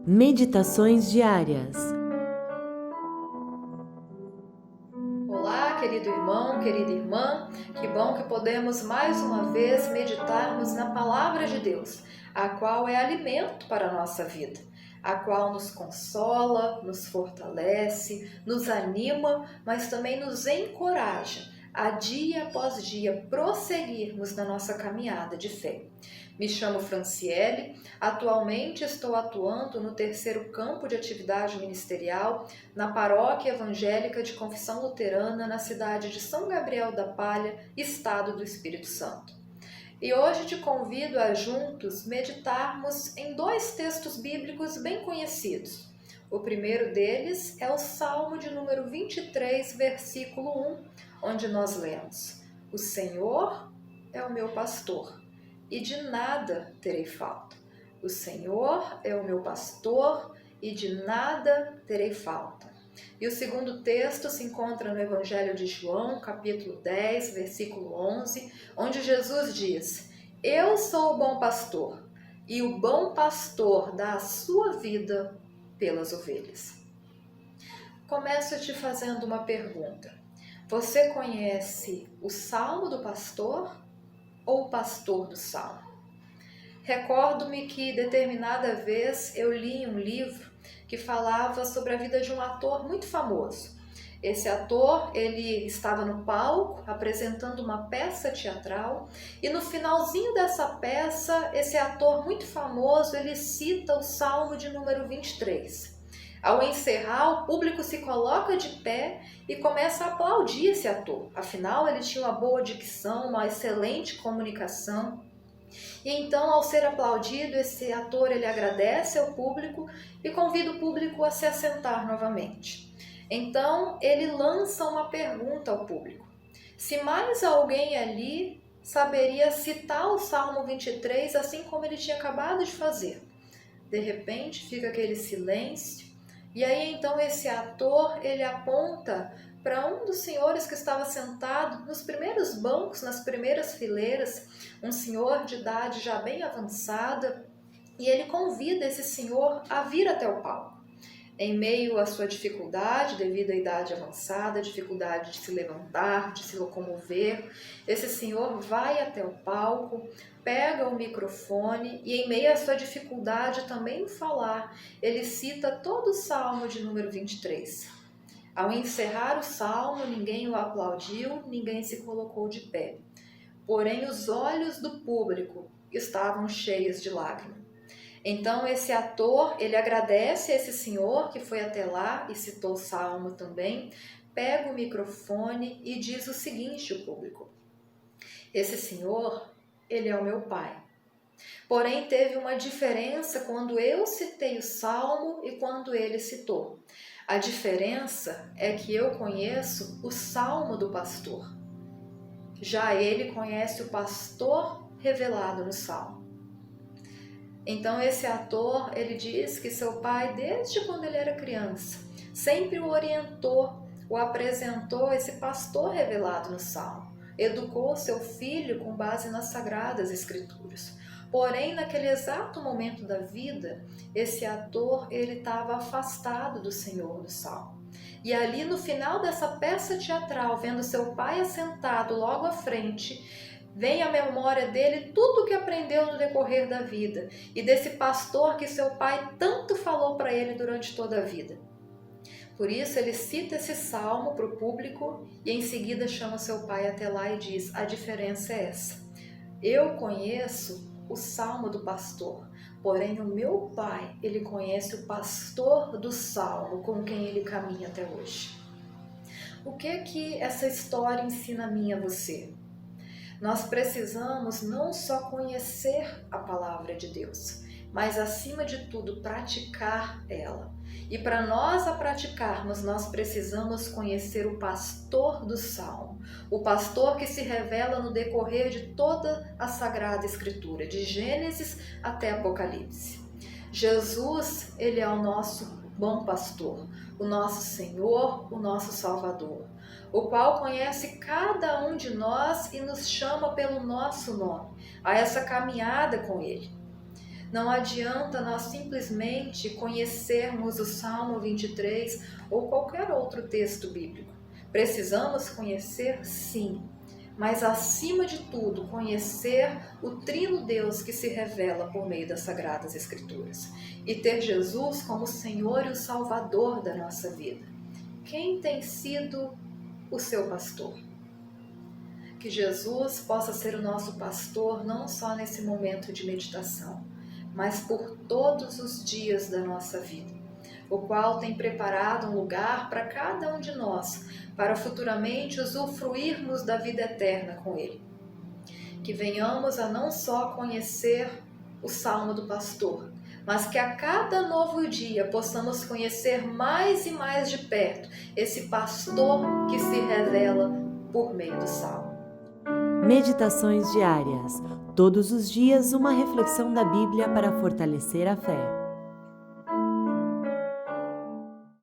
Meditações diárias. Olá, querido irmão, querida irmã, que bom que podemos mais uma vez meditarmos na Palavra de Deus, a qual é alimento para a nossa vida, a qual nos consola, nos fortalece, nos anima, mas também nos encoraja a dia após dia prosseguirmos na nossa caminhada de fé. Me chamo Franciele, atualmente estou atuando no terceiro campo de atividade ministerial na Paróquia Evangélica de Confissão Luterana na cidade de São Gabriel da Palha, Estado do Espírito Santo. E hoje te convido a juntos meditarmos em dois textos bíblicos bem conhecidos. O primeiro deles é o Salmo de número 23, versículo 1, onde nós lemos: O Senhor é o meu pastor, e de nada terei falta. O Senhor é o meu pastor, e de nada terei falta. E o segundo texto se encontra no Evangelho de João, capítulo 10, versículo 11, onde Jesus diz: Eu sou o bom pastor, e o bom pastor dá a sua vida pelas ovelhas. Começo te fazendo uma pergunta. Você conhece o Salmo do Pastor ou o pastor do Salmo? Recordo-me que determinada vez eu li um livro que falava sobre a vida de um ator muito famoso. Esse ator, ele estava no palco apresentando uma peça teatral e no finalzinho dessa peça, esse ator muito famoso, ele cita o Salmo de número 23. Ao encerrar, o público se coloca de pé e começa a aplaudir esse ator. Afinal, ele tinha uma boa dicção, uma excelente comunicação. E então, ao ser aplaudido, esse ator ele agradece ao público e convida o público a se assentar novamente. Então, ele lança uma pergunta ao público: se mais alguém ali saberia citar o Salmo 23 assim como ele tinha acabado de fazer. De repente, fica aquele silêncio. E aí, então, esse ator, ele aponta para um dos senhores que estava sentado nos primeiros bancos, nas primeiras fileiras, um senhor de idade já bem avançada, e ele convida esse senhor a vir até o palco. Em meio à sua dificuldade, devido à idade avançada, dificuldade de se levantar, de se locomover, esse senhor vai até o palco, pega o microfone e, em meio à sua dificuldade também em falar, ele cita todo o Salmo de número 23. Ao encerrar o salmo, ninguém o aplaudiu, ninguém se colocou de pé. Porém, os olhos do público estavam cheios de lágrimas. Então, esse ator, ele agradece a esse senhor que foi até lá e citou o salmo também, pega o microfone e diz o seguinte ao público: esse senhor, ele é o meu pai. Porém, teve uma diferença quando eu citei o salmo e quando ele citou. A diferença é que eu conheço o salmo do pastor. Já ele conhece o pastor revelado no salmo. Então esse ator, ele diz que seu pai, desde quando ele era criança, sempre o orientou, o apresentou esse pastor revelado no salmo. Educou seu filho com base nas sagradas escrituras. Porém, naquele exato momento da vida, esse ator, ele estava afastado do Senhor do Salmo. E ali no final dessa peça teatral, vendo seu pai assentado logo à frente, vem à memória dele tudo o que aprendeu no decorrer da vida e desse pastor que seu pai tanto falou para ele durante toda a vida. Por isso ele cita esse salmo para o público e em seguida chama seu pai até lá e diz: a diferença é essa. Eu conheço o salmo do pastor, porém o meu pai, ele conhece o pastor do salmo com quem ele caminha até hoje. O que essa história ensina a mim e a você? Nós precisamos não só conhecer a palavra de Deus, mas acima de tudo praticar ela. E para nós a praticarmos, nós precisamos conhecer o pastor do Salmo, o pastor que se revela no decorrer de toda a Sagrada Escritura, de Gênesis até Apocalipse. Jesus, ele é o nosso bom pastor, o nosso Senhor, o nosso Salvador, o qual conhece cada um de nós e nos chama pelo nosso nome, a essa caminhada com Ele. Não adianta nós simplesmente conhecermos o Salmo 23 ou qualquer outro texto bíblico. Precisamos conhecer, sim, mas acima de tudo, conhecer o Trino Deus que se revela por meio das Sagradas Escrituras e ter Jesus como Senhor e o Salvador da nossa vida. Quem tem sido o seu pastor? Que Jesus possa ser o nosso pastor não só nesse momento de meditação, mas por todos os dias da nossa vida, o qual tem preparado um lugar para cada um de nós, para futuramente usufruirmos da vida eterna com Ele. Que venhamos a não só conhecer o Salmo do Pastor, mas que a cada novo dia possamos conhecer mais e mais de perto esse pastor que se revela por meio do Salmo. Meditações diárias. Todos os dias uma reflexão da Bíblia para fortalecer a fé.